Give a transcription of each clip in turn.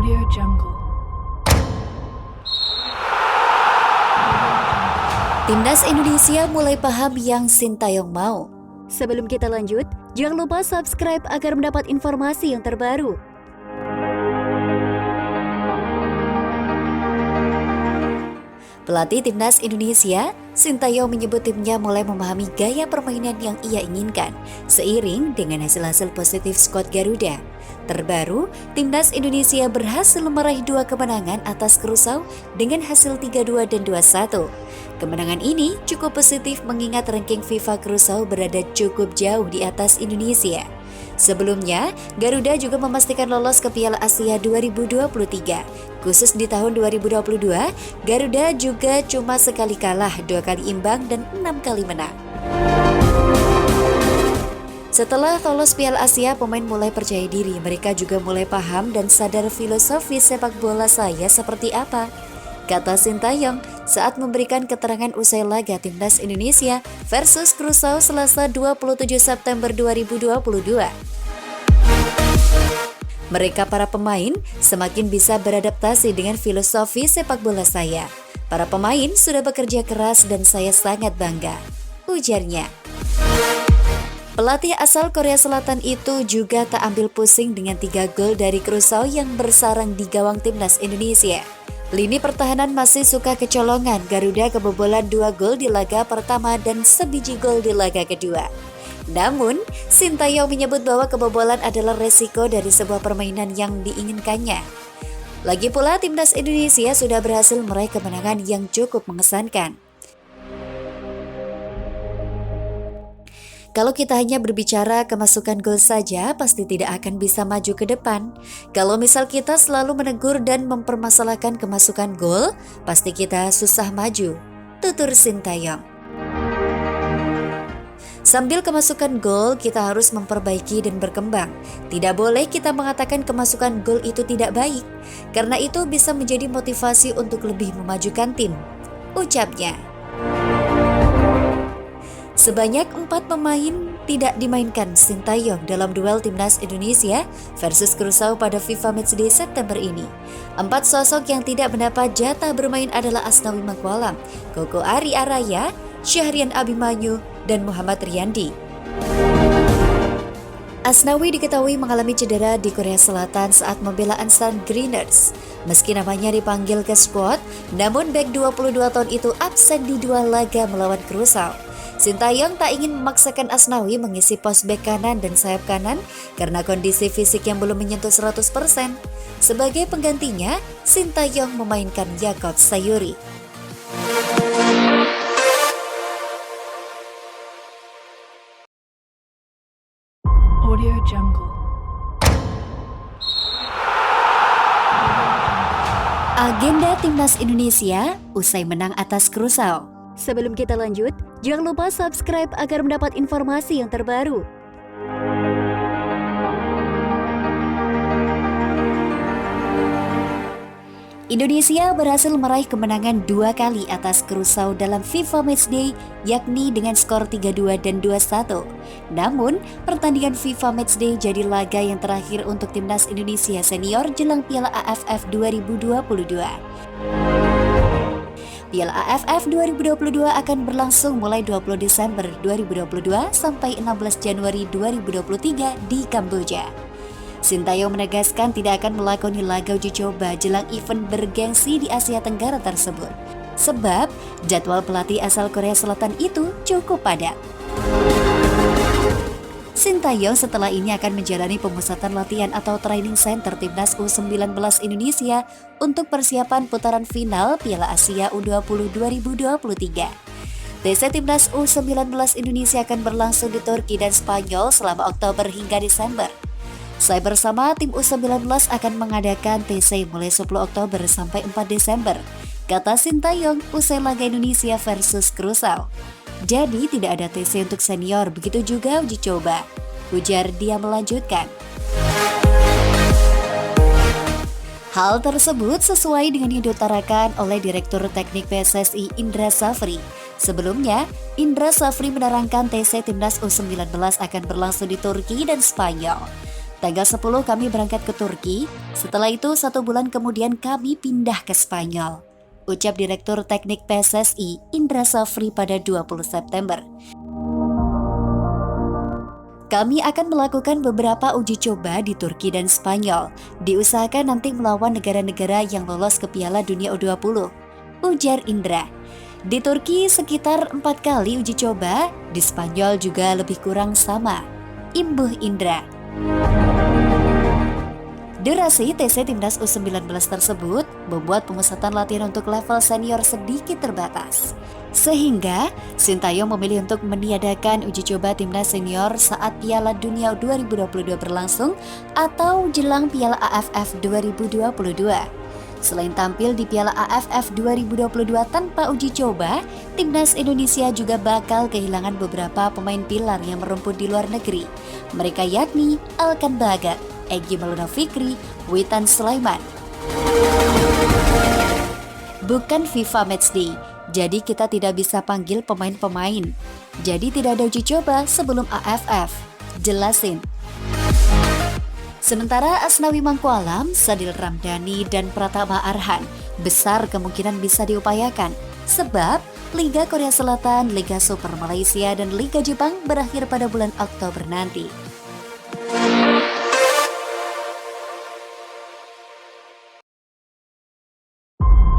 Audio Jungle. Timnas Indonesia mulai paham yang Sintayong mau. Sebelum kita lanjut, jangan lupa subscribe agar mendapat informasi yang terbaru. Pelatih Timnas Indonesia, Sintayong menyebut timnya mulai memahami gaya permainan yang ia inginkan, seiring dengan hasil-hasil positif skuad Garuda. Terbaru, Timnas Indonesia berhasil meraih 2 kemenangan atas Curaçao dengan hasil 3-2 dan 2-1. Kemenangan ini cukup positif mengingat ranking FIFA Curaçao berada cukup jauh di atas Indonesia. Sebelumnya, Garuda juga memastikan lolos ke Piala Asia 2023. Khusus di tahun 2022, Garuda juga cuma sekali kalah, 2 kali imbang, dan 6 kali menang. Setelah lolos Piala Asia, pemain mulai percaya diri. Mereka juga mulai paham dan sadar filosofi sepak bola saya seperti apa, kata Sintayong saat memberikan keterangan usai laga Timnas Indonesia versus Curaçao Selasa 27 September 2022. Mereka para pemain semakin bisa beradaptasi dengan filosofi sepak bola saya. Para pemain sudah bekerja keras dan saya sangat bangga, ujarnya. Pelatih asal Korea Selatan itu juga tak ambil pusing dengan 3 gol dari Curaçao yang bersarang di gawang Timnas Indonesia. Lini pertahanan masih suka kecolongan. Garuda kebobolan 2 gol di laga pertama dan sebiji gol di laga kedua. Namun, Sintayong menyebut bahwa kebobolan adalah resiko dari sebuah permainan yang diinginkannya. Lagi pula, Timnas Indonesia sudah berhasil meraih kemenangan yang cukup mengesankan. Kalau kita hanya berbicara kemasukan gol saja, pasti tidak akan bisa maju ke depan. Kalau misal kita selalu menegur dan mempermasalahkan kemasukan gol, pasti kita susah maju, tutur Sintayong. Sambil kemasukan gol, kita harus memperbaiki dan berkembang. Tidak boleh kita mengatakan kemasukan gol itu tidak baik, karena itu bisa menjadi motivasi untuk lebih memajukan tim, ucapnya. Sebanyak 4 pemain tidak dimainkan Sintayong dalam duel Timnas Indonesia versus Curaçao pada FIFA Matchday September ini. 4 sosok yang tidak mendapat jatah bermain adalah Asnawi Mangkualam, Koko Ari Araya, Syahrian Abimanyu, dan Muhammad Riyandi. Asnawi diketahui mengalami cedera di Korea Selatan saat membela Ansan Greeners. Meski namanya dipanggil ke skuad, namun bek 22 tahun itu absen di 2 laga melawan Curaçao. Sintayong tak ingin memaksakan Asnawi mengisi pos bek kanan dan sayap kanan karena kondisi fisik yang belum menyentuh 100%. Sebagai penggantinya, Sintayong memainkan Yakob Sayuri. Audio Jungle. Agenda Timnas Indonesia usai menang atas Curaçao. Sebelum kita lanjut, jangan lupa subscribe agar mendapat informasi yang terbaru. Indonesia berhasil meraih kemenangan 2 kali atas Curaçao dalam FIFA Matchday, yakni dengan skor 3-2 dan 2-1. Namun, pertandingan FIFA Matchday jadi laga yang terakhir untuk Timnas Indonesia senior jelang Piala AFF 2022. Piala AFF 2022 akan berlangsung mulai 20 Desember 2022 sampai 16 Januari 2023 di Kamboja. Sintayong menegaskan tidak akan melakoni laga uji coba jelang event bergengsi di Asia Tenggara tersebut. Sebab jadwal pelatih asal Korea Selatan itu cukup padat. Sintayong setelah ini akan menjalani pemusatan latihan atau training center Timnas U19 Indonesia untuk persiapan putaran final Piala Asia U20 2023. TC Timnas U19 Indonesia akan berlangsung di Turki dan Spanyol selama Oktober hingga Desember. Saya bersama tim U19 akan mengadakan TC mulai 10 Oktober sampai 4 Desember, kata Sintayong usai laga Indonesia versus Curaçao. Jadi tidak ada TC untuk senior, begitu juga uji coba, ujar dia melanjutkan. Hal tersebut sesuai dengan yang diutarakan oleh Direktur Teknik PSSI Indra Safri. Sebelumnya, Indra Safri menerangkan TC Timnas U19 akan berlangsung di Turki dan Spanyol. Tanggal 10 kami berangkat ke Turki, setelah itu 1 bulan kemudian kami pindah ke Spanyol. Ucap Direktur Teknik PSSI Indra Safri pada 20 September. Kami akan melakukan beberapa uji coba di Turki dan Spanyol, diusahakan nanti melawan negara-negara yang lolos ke Piala Dunia U20, ujar Indra. Di Turki sekitar 4 kali uji coba, di Spanyol juga lebih kurang sama, imbuh Indra. Durasi TC Timnas U19 tersebut membuat pemusatan latihan untuk level senior sedikit terbatas. Sehingga Sintayong memilih untuk meniadakan uji coba Timnas senior saat Piala Dunia 2022 berlangsung atau jelang Piala AFF 2022. Selain tampil di Piala AFF 2022 tanpa uji coba, Timnas Indonesia juga bakal kehilangan beberapa pemain pilar yang merumput di luar negeri. Mereka yakni Alkan Bagat, Egy Maulana Fikri, Witan Sulaiman. Bukan FIFA Matchday, jadi kita tidak bisa panggil pemain-pemain. Jadi tidak ada uji coba sebelum AFF, jelasin. Sementara Asnawi Mangkualam, Sadil Ramdhani, dan Pratama Arhan besar kemungkinan bisa diupayakan. Sebab Liga Korea Selatan, Liga Super Malaysia, dan Liga Jepang berakhir pada bulan Oktober nanti.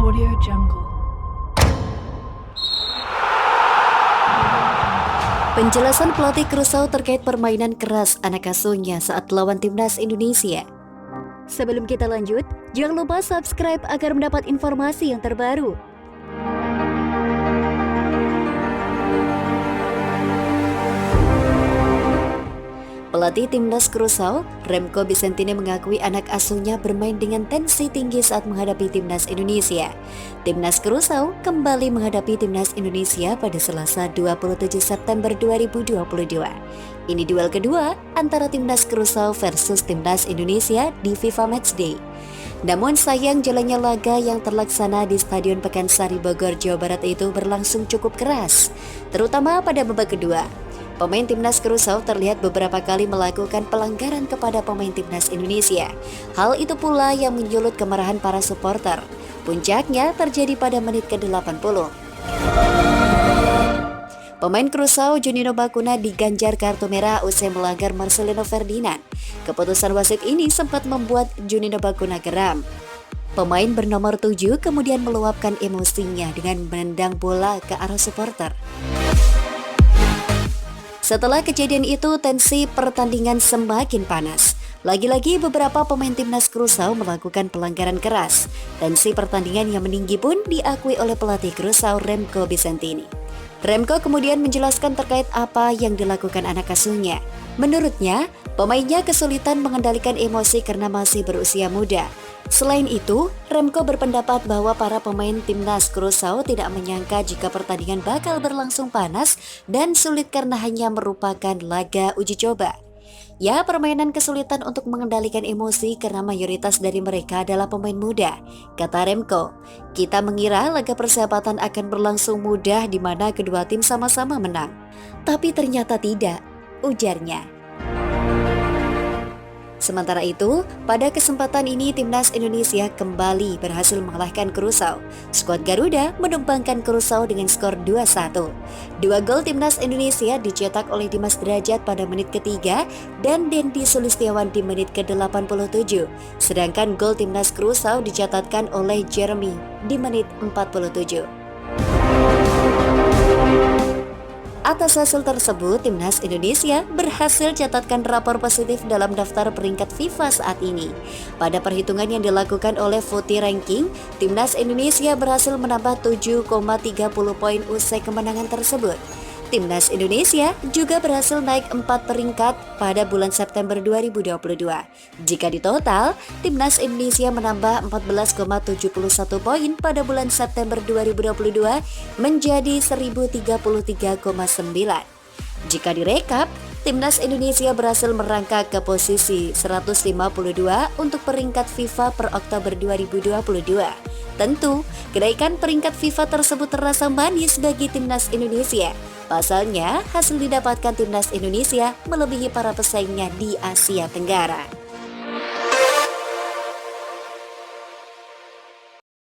Audio Jungle. Penjelasan pelatih Curaçao terkait permainan keras anak asuhnya saat lawan Timnas Indonesia. Sebelum kita lanjut, jangan lupa subscribe agar mendapat informasi yang terbaru. Pelatih Timnas Curaçao, Remco Vicentini mengakui anak asuhnya bermain dengan tensi tinggi saat menghadapi Timnas Indonesia. Timnas Curaçao kembali menghadapi Timnas Indonesia pada Selasa 27 September 2022. Ini duel kedua antara Timnas Curaçao versus Timnas Indonesia di FIFA Matchday. Namun sayang jalannya laga yang terlaksana di Stadion Pakansari Bogor, Jawa Barat itu berlangsung cukup keras, terutama pada babak kedua. Pemain Timnas Curaçao terlihat beberapa kali melakukan pelanggaran kepada pemain Timnas Indonesia. Hal itu pula yang menyulut kemarahan para supporter. Puncaknya terjadi pada menit ke-80. Pemain Curaçao Juninho Bakuna diganjar kartu merah usai melanggar Marcelino Ferdinand. Keputusan wasit ini sempat membuat Juninho Bakuna geram. Pemain bernomor 7 kemudian meluapkan emosinya dengan menendang bola ke arah supporter. Setelah kejadian itu, tensi pertandingan semakin panas. Lagi-lagi beberapa pemain Timnas Curaçao melakukan pelanggaran keras. Tensi pertandingan yang meninggi pun diakui oleh pelatih Curaçao Remco Vicentini. Remco kemudian menjelaskan terkait apa yang dilakukan anak asuhnya. Menurutnya, pemainnya kesulitan mengendalikan emosi karena masih berusia muda. Selain itu, Remco berpendapat bahwa para pemain Timnas Curaçao tidak menyangka jika pertandingan bakal berlangsung panas dan sulit karena hanya merupakan laga uji coba. Ya, permainan kesulitan untuk mengendalikan emosi karena mayoritas dari mereka adalah pemain muda, kata Remco. Kita mengira laga persahabatan akan berlangsung mudah di mana kedua tim sama-sama menang. Tapi ternyata tidak, ujarnya. Sementara itu, pada kesempatan ini Timnas Indonesia kembali berhasil mengalahkan Curaçao. Skuad Garuda menumbangkan Curaçao dengan skor 2-1. 2 gol Timnas Indonesia dicetak oleh Dimas Derajat pada menit ketiga dan Dendi Sulistiawan di menit ke-87. Sedangkan gol Timnas Curaçao dicatatkan oleh Jeremy di menit 47. Atas hasil tersebut, Timnas Indonesia berhasil catatkan rapor positif dalam daftar peringkat FIFA saat ini. Pada perhitungan yang dilakukan oleh FUTI Ranking, Timnas Indonesia berhasil menambah 7,30 poin usai kemenangan tersebut. Timnas Indonesia juga berhasil naik 4 peringkat pada bulan September 2022. Jika ditotal, Timnas Indonesia menambah 14,71 poin pada bulan September 2022 menjadi 1033,9. Jika direkap, Timnas Indonesia berhasil merangkak ke posisi 152 untuk peringkat FIFA per Oktober 2022. Tentu, kenaikan peringkat FIFA tersebut terasa manis bagi Timnas Indonesia. Pasalnya, hasil didapatkan Timnas Indonesia melebihi para pesaingnya di Asia Tenggara.